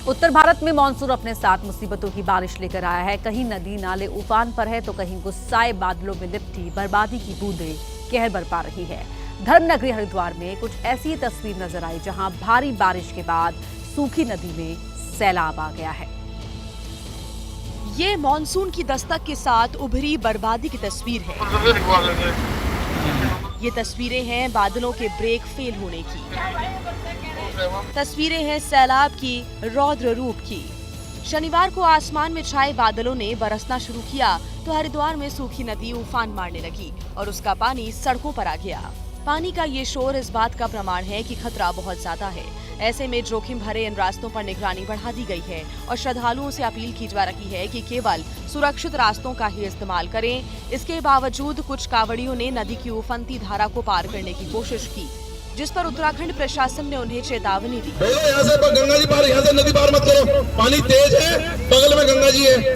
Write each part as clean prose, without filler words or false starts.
उत्तर भारत में मानसून अपने साथ मुसीबतों की बारिश लेकर आया है। कहीं नदी नाले उफान पर है तो कहीं गुस्साए बादलों में लिपटी बर्बादी की बूंदें कहर बरपा रही है। धर्मनगरी हरिद्वार में कुछ ऐसी तस्वीर नजर आई जहां भारी बारिश के बाद सूखी नदी में सैलाब आ गया है। ये मानसून की दस्तक के साथ उभरी बर्बादी की तस्वीर है। ये तस्वीरें हैं बादलों के ब्रेक फेल होने की। तस्वीरें हैं सैलाब की रौद्र रूप की। शनिवार को आसमान में छाए बादलों ने बरसना शुरू किया तो हरिद्वार में सूखी नदी उफान मारने लगी और उसका पानी सड़कों पर आ गया। पानी का ये शोर इस बात का प्रमाण है कि खतरा बहुत ज्यादा है। ऐसे में जोखिम भरे इन रास्तों पर निगरानी बढ़ा दी गई है और श्रद्धालुओं से अपील की जा रही है कि केवल सुरक्षित रास्तों का ही इस्तेमाल करें। इसके बावजूद कुछ कांवड़ियों ने नदी की उफनती धारा को पार करने की कोशिश की, जिस पर उत्तराखंड प्रशासन ने उन्हें चेतावनी दी। यहाँ से गंगा जी पार, यहाँ से नदी पार मत करो, पानी तेज है, बगल में गंगा जी है,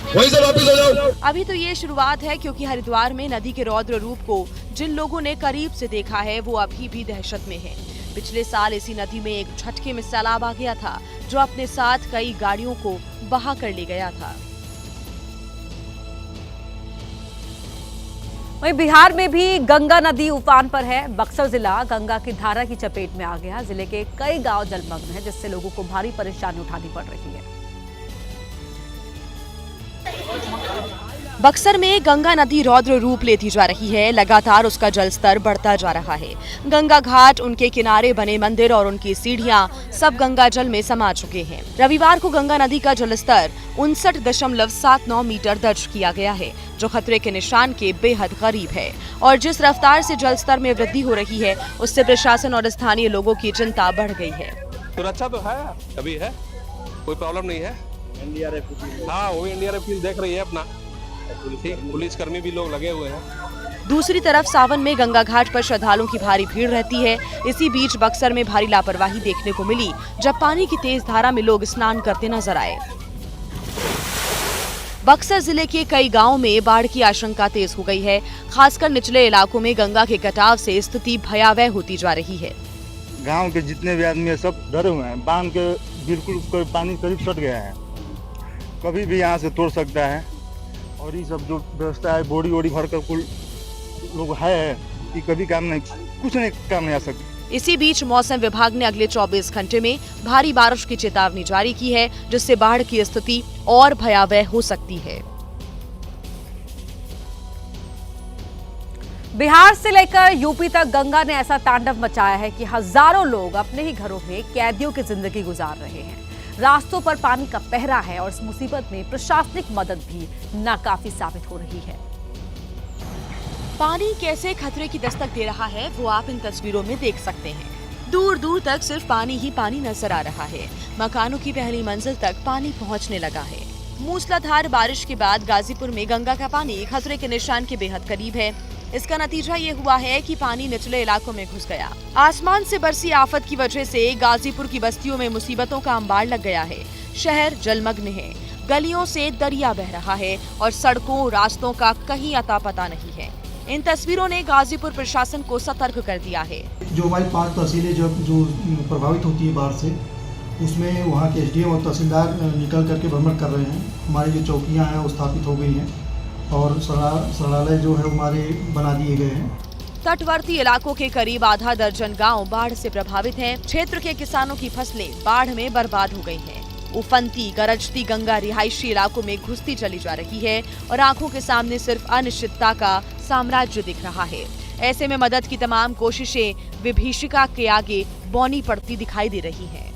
वहीं से वापस हो जाओ। अभी तो ये शुरुआत है, क्योंकि हरिद्वार में नदी के रौद्र रूप को जिन लोगों ने करीब से देखा है वो अभी भी दहशत में है। पिछले साल इसी नदी में एक झटके में सैलाब आ गया था जो अपने साथ कई गाड़ियों को बहा कर ले गया था। वहीं बिहार में भी गंगा नदी उफान पर है। बक्सर जिला गंगा की धारा की चपेट में आ गया। जिले के कई गांव जलमग्न हैं, जिससे लोगों को भारी परेशानी उठानी पड़ रही है। बक्सर में गंगा नदी रौद्र रूप लेती जा रही है। लगातार उसका जलस्तर बढ़ता जा रहा है। गंगा घाट, उनके किनारे बने मंदिर और उनकी सीढ़ियां सब गंगा जल में समा चुके हैं। रविवार को गंगा नदी का जलस्तर 59.79 मीटर दर्ज किया गया है, जो खतरे के निशान के बेहद करीब है। और जिस रफ्तार से जलस्तर में वृद्धि हो रही है, उससे प्रशासन और स्थानीय लोगों की चिंता बढ़ गई है। सुरक्षा तो है, अभी है, कोई प्रॉब्लम नहीं है। हाँ, वो एनडीआरएफ टीम देख रही है अपना, पुलिस कर्मी भी लोग लगे हुए हैं। दूसरी तरफ सावन में गंगा घाट पर श्रद्धालुओं की भारी भीड़ रहती है। इसी बीच बक्सर में भारी लापरवाही देखने को मिली, जब पानी की तेज धारा में लोग स्नान करते नजर आए। बक्सर जिले के कई गांवों में बाढ़ की आशंका तेज हो गई है। खासकर निचले इलाकों में गंगा के कटाव से स्थिति भयावह होती जा रही है। गांव के जितने भी आदमी है सब डरे हुए हैं। बांध के बिल्कुल पानी करीब सट गया है, कभी भी यहाँ से तोड़ सकता है। और ये सब जो व्यवस्था है, बोड़ी वोड़ी भर कर कुल लोग है कि कभी कुछ नहीं काम नहीं आ सकता। इसी बीच मौसम विभाग ने अगले 24 घंटे में भारी बारिश की चेतावनी जारी की है, जिससे बाढ़ की स्थिति और भयावह हो सकती है। बिहार से लेकर यूपी तक गंगा ने ऐसा तांडव मचाया है कि हजारों लोग अपने ही घरों में कैदियों की जिंदगी गुजार रहे हैं। रास्तों पर पानी का पहरा है और इस मुसीबत में प्रशासनिक मदद भी नाकाफी साबित हो रही है। पानी कैसे खतरे की दस्तक दे रहा है वो आप इन तस्वीरों में देख सकते हैं। दूर दूर तक सिर्फ पानी ही पानी नजर आ रहा है। मकानों की पहली मंजिल तक पानी पहुंचने लगा है। मूसलाधार बारिश के बाद गाजीपुर में गंगा का पानी खतरे के निशान के बेहद करीब है। इसका नतीजा ये हुआ है कि पानी निचले इलाकों में घुस गया। आसमान से बरसी आफत की वजह से गाजीपुर की बस्तियों में मुसीबतों का अंबार लग गया है। शहर जलमग्न है, गलियों से दरिया बह रहा है और सड़कों रास्तों का कहीं अता पता नहीं है। इन तस्वीरों ने गाजीपुर प्रशासन को सतर्क कर दिया है। जो हमारी 5 तहसीलें जो प्रभावित होती है बाढ़ से, उसमें वहाँ के एसडीएम और तहसीलदार निकल करके भ्रमण कर रहे हैं। हमारी जो चौकियाँ हैं वो स्थापित हो गई हैं और शरणालय जो है हमारे बना दिए गए हैं। तटवर्ती इलाकों के करीब आधा दर्जन गांव बाढ़ से प्रभावित हैं। क्षेत्र के किसानों की फसलें बाढ़ में बर्बाद हो गई हैं। उफनती गरजती गंगा रिहायशी इलाकों में घुसती चली जा रही है और आंखों के सामने सिर्फ अनिश्चितता का साम्राज्य दिख रहा है। ऐसे में मदद की तमाम कोशिशें विभीषिका के आगे बौनी पड़ती दिखाई दे रही हैं।